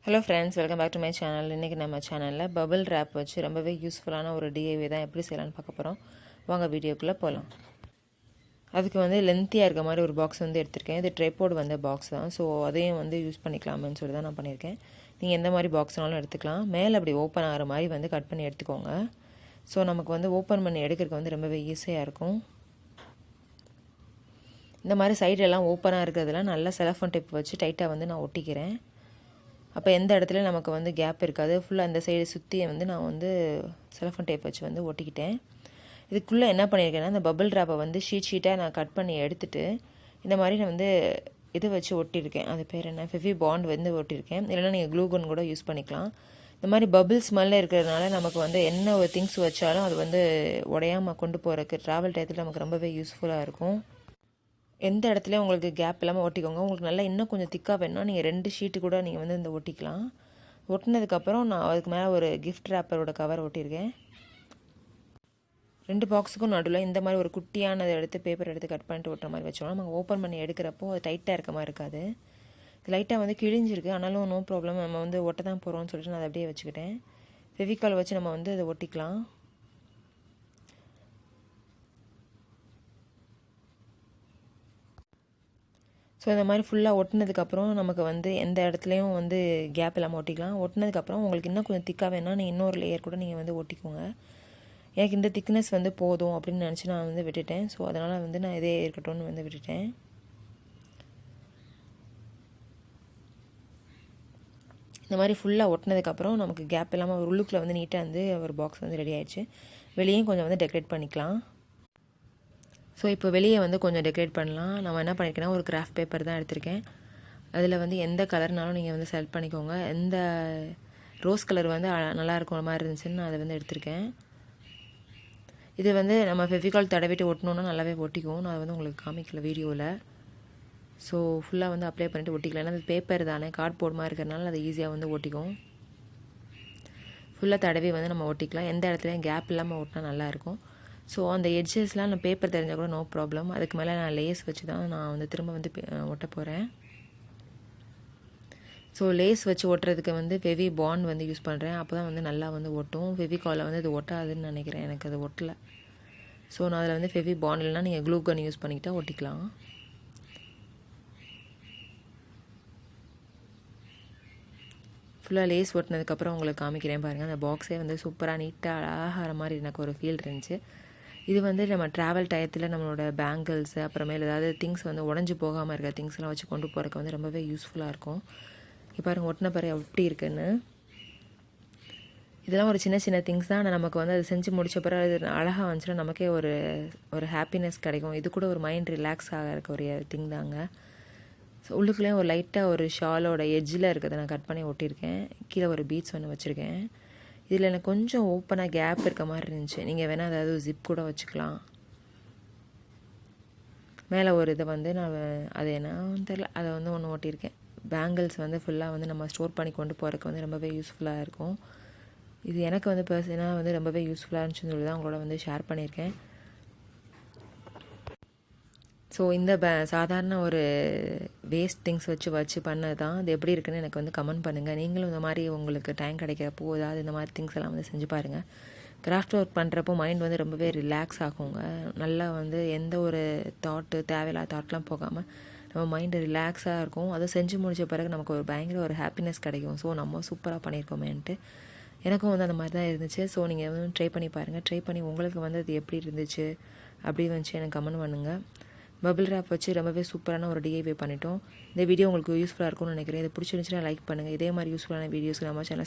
Hello friends, welcome back to my channel. இன்றைக்கி நம்ம சேனலில் பபிள் ரேப் வச்சு ரொம்பவே யூஸ்ஃபுல்லான ஒரு டிஐவி தான் எப்படி செய்யலான்னு பார்க்க போகிறோம். வாங்க வீடியோக்குள்ளே போகலாம். அதுக்கு வந்து லென்த்தியாக இருக்க மாதிரி ஒரு பாக்ஸ் வந்து எடுத்திருக்கேன். இது ட்ரைபோர்டு வந்த பாக்ஸ் தான். ஸோ அதையும் வந்து யூஸ் பண்ணிக்கலாம்னு சொல்லி தான் நான் பண்ணியிருக்கேன். நீங்கள் எந்த மாதிரி பாக்ஸ்னாலும் எடுத்துக்கலாம். மேலே அப்படி ஓப்பன் ஆகிற மாதிரி வந்து கட் பண்ணி எடுத்துக்கோங்க. ஸோ நமக்கு வந்து ஓப்பன் பண்ணி எடுக்கிறதுக்கு வந்து ரொம்பவே ஈஸியாக இருக்கும். இந்த மாதிரி சைடெல்லாம் ஓப்பனாக இருக்கிறதுலாம் நல்லா செலஃபோன் டேப் வச்சு டைட்டாக வந்து நான் ஒட்டிக்கிறேன். அப்போ எந்த இடத்துல நமக்கு வந்து கேப் இருக்காது. ஃபுல்லாக அந்த சைடு சுற்றி வந்து நான் வந்து செலஃபோன் டேப் வச்சு வந்து ஒட்டிக்கிட்டேன். இதுக்குள்ளே என்ன பண்ணியிருக்கேன்னா, இந்த பபிள் ட்ராப்பை வந்து ஷீட்டாக நான் கட் பண்ணி எடுத்துகிட்டு இந்த மாதிரி நான் வந்து இது வச்சு ஒட்டியிருக்கேன். அது பேர் என்ன, ஃபெவி பாண்ட் வந்து ஒட்டியிருக்கேன். இல்லைனா நீங்கள் க்ளூகன் கூட யூஸ் பண்ணிக்கலாம். இந்த மாதிரி பபிள் ஸ்மெல்ல இருக்கிறதுனால நமக்கு வந்து என்ன ஒரு திங்ஸ் வச்சாலும் அது வந்து உடையாமல் கொண்டு போகிறதுக்கு ட்ராவல் டயத்தில் நமக்கு ரொம்பவே யூஸ்ஃபுல்லாக இருக்கும். எந்த இடத்துலையும் உங்களுக்கு கேப் இல்லாமல் ஒட்டிக்கோங்க. உங்களுக்கு நல்லா இன்னும் கொஞ்சம் திக்காக வேணும்னா நீங்கள் 2 ஷீட்டு கூட நீங்கள் வந்து இந்த ஒட்டிக்கலாம். ஒட்டினதுக்கப்புறம் நான் அதுக்கு மேலே ஒரு கிஃப்ட் ரேப்பரோட கவர் ஒட்டியிருக்கேன். 2 பாக்ஸுக்கும் நடுவில் இந்த மாதிரி ஒரு குட்டியானதை எடுத்து பேப்பர் எடுத்து கட் பண்ணிட்டு ஒட்டுற மாதிரி வச்சோம்னா நம்ம ஓப்பன் பண்ணி எடுக்கிறப்போ அது டைட்டாக இருக்க மாதிரி இருக்காது. இது லைட்டாக வந்து கிழிஞ்சிருக்கு, ஆனாலும் நோ ப்ராப்ளம், நம்ம வந்து ஒட்ட தான் போகிறோம்னு சொல்லிட்டு நான் அதை அப்படியே வச்சுக்கிட்டேன். ஃபெவிகால் வச்சு நம்ம வந்து அதை ஒட்டிக்கலாம். ஸோ இந்த மாதிரி ஃபுல்லாக ஒட்டினதுக்கப்புறம் நமக்கு வந்து எந்த இடத்துலையும் வந்து கேப் இல்லாமல் ஒட்டிக்கலாம். ஒட்டினதுக்கப்புறம் உங்களுக்கு இன்னும் கொஞ்சம் திக்காக வேணால் நீங்கள் இன்னொரு லேயர் கூட நீங்கள் வந்து ஒட்டிக்கோங்க. எனக்கு இந்த திக்னஸ் வந்து போதும் அப்படின்னு நினச்சி நான் வந்து விட்டுட்டேன். ஸோ அதனால் வந்து நான் இதே இருக்கட்டும்னு வந்து விட்டுட்டேன். இந்த மாதிரி ஃபுல்லாக ஒட்டினதுக்கப்புறம் நமக்கு கேப் இல்லாமல் ஒரு உள்ளுக்குள்ளே வந்து நீட்டாக வந்து ஒரு பாக்ஸ் வந்து ரெடி ஆயிடுச்சு. வெளியும் கொஞ்சம் வந்து டெக்கரேட் பண்ணிக்கலாம். ஸோ இப்போ வெளியே வந்து கொஞ்சம் டெக்கரேட் பண்ணலாம். நம்ம என்ன பண்ணியிருக்கேன்னா, ஒரு கிராஃப்ட் பேப்பர் தான் எடுத்திருக்கேன். அதில் வந்து எந்த கலர்னாலும் நீங்கள் வந்து செலக்ட் பண்ணிக்கோங்க. எந்த ரோஸ் கலர் வந்து நல்லா இருக்கிற மாதிரி இருந்துச்சுன்னு நான் அதை வந்து எடுத்திருக்கேன். இது வந்து நம்ம ஃபெவிகால் தடவிட்டு ஒட்டணுன்னா நல்லாவே ஒட்டிக்கும். நான் வந்து உங்களுக்கு காமிக்கல வீடியோவில். ஸோ ஃபுல்லாக வந்து அப்ளை பண்ணிவிட்டு ஒட்டிக்கலாம். ஏன்னா அது பேப்பர் தானே, கார்ட்போர்ட் மாதிரி இருக்கிறனால அது ஈஸியாக வந்து ஒட்டிக்கும். ஃபுல்லாக தடவி வந்து நம்ம ஒட்டிக்கலாம். எந்த இடத்துலையும் கேப் இல்லாமல் ஒட்டினா நல்லாயிருக்கும். ஸோ அந்த எட்ஜஸ்லாம் நான் பேப்பர் தெரிஞ்சால் கூட நோ ப்ராப்ளம். அதுக்கு மேலே நான் லேஸ் வச்சு தான் நான் வந்து திரும்ப வந்து ஒட்ட போகிறேன். ஸோ லேஸ் வச்சு ஒட்டுறதுக்கு வந்து ஃபெவி பாண்ட் வந்து யூஸ் பண்ணுறேன். அப்போ தான் வந்து நல்லா வந்து ஒட்டும். ஃபெவிகாலில் வந்து அது ஒட்டாதுன்னு நினைக்கிறேன், எனக்கு அது ஒட்டலை. ஸோ நான் அதில் வந்து ஃபெவி பாண்ட் இல்லைனா நீங்கள் க்ளூகன் யூஸ் பண்ணிக்கிட்டால் ஒட்டிக்கலாம். ஃபுல்லாக லேஸ் ஒட்டினதுக்கப்புறம் உங்களுக்கு காமிக்கிறேன் பாருங்கள். அந்த பாக்ஸே வந்து சூப்பராக நீட்டாக அழகாகிற மாதிரி எனக்கு ஒரு ஃபீல் இருந்துச்சு. இது வந்து நம்ம ட்ராவல் டயத்தில் நம்மளோட பேங்கிள்ஸு அப்புறமேல ஏதாவது திங்ஸ் வந்து உடஞ்சி போகாமல் இருக்க திங்ஸ்லாம் வச்சு கொண்டு போகிறதுக்கு வந்து ரொம்பவே யூஸ்ஃபுல்லாக இருக்கும். இப்போ பாருங்கள் ஒட்டின பிறகு எப்படி இருக்குன்னு. இதெல்லாம் ஒரு சின்ன சின்ன திங்ஸ் தான். ஆனால் நமக்கு வந்து அது செஞ்சு முடிச்ச பிறகு அது அழகாக வந்துச்சுன்னா நமக்கே ஒரு ஹாப்பினஸ் கிடைக்கும். இது கூட ஒரு மைண்ட் ரிலாக்ஸ் ஆக இருக்க ஒரு திங் தாங்க. ஸோ உள்ளுக்குள்ளேயும் ஒரு லைட்டாக ஒரு ஷாலோட எட்ஜில் இருக்கிறத நான் கட் பண்ணி ஒட்டியிருக்கேன். கீழே ஒரு பீட்ஸ் ஒன்று வச்சுருக்கேன். இதில் எனக்கு கொஞ்சம் ஓப்பனாக கேப் இருக்க மாதிரி இருந்துச்சு. நீங்கள் வேணால் அதாவது ஜிப் கூட வச்சுக்கலாம். மேலே ஒரு இதை வந்து நான் அது என்னன்னு தெரில, அதை வந்து ஒன்று ஓட்டியிருக்கேன். பேங்கிள்ஸ் வந்து ஃபுல்லாக வந்து நம்ம ஸ்டோர் பண்ணி கொண்டு போகிறதுக்கு வந்து ரொம்பவே யூஸ்ஃபுல்லாக இருக்கும். இது எனக்கு வந்து பர்சனலாக வந்து ரொம்பவே யூஸ்ஃபுல்லாக இருந்துச்சுன்னு சொல்லி தான் உங்களோட வந்து ஷேர் பண்ணியிருக்கேன். ஸோ இந்த சாதாரண ஒரு வேஸ்ட் திங்ஸ் வச்சு பண்ணது தான். அது எப்படி இருக்குன்னு எனக்கு வந்து கமெண்ட் பண்ணுங்கள். நீங்களும் இந்த மாதிரி உங்களுக்கு டைம் கிடைக்கிறப்போ ஏதாவது இந்த மாதிரி திங்ஸ் எல்லாம் வந்து செஞ்சு பாருங்கள். கிராஃப்ட் ஒர்க் பண்ணுறப்போ மைண்ட் வந்து ரொம்பவே ரிலாக்ஸ் ஆகுங்க. நல்லா வந்து எந்த ஒரு தேவையில்லாத தாட்லாம் போகாமல் நம்ம மைண்டு ரிலாக்ஸாக இருக்கும். அதை செஞ்சு முடித்த பிறகு நமக்கு ஒரு பயங்கர ஒரு ஹாப்பினஸ் கிடைக்கும். ஸோ நம்ம சூப்பராக பண்ணியிருக்கோமேன்ட்டு எனக்கும் வந்து அந்த மாதிரி தான் இருந்துச்சு. ஸோ நீங்கள் வந்து ட்ரை பண்ணி பாருங்கள். ட்ரை பண்ணி உங்களுக்கு வந்து அது எப்படி இருந்துச்சு அப்படி வந்துச்சு எனக்கு கமெண்ட் பண்ணுங்கள். பபிள் ரேப் வச்சு ரொம்பவே சூப்பரான ஒரு டிஐவை பண்ணிட்டோம். இந்த வீடியோ உங்களுக்கு யூஸ்ஃபுல்லாக இருக்கும்னு நினைக்கிறேன். இது பிடிச்சிருந்துச்சுன்னா லைக் பண்ணுங்கள். இதே மாதிரி யூஸ்ஃபுல்லான வீடியோஸ்க்கு நம்ம சேனலை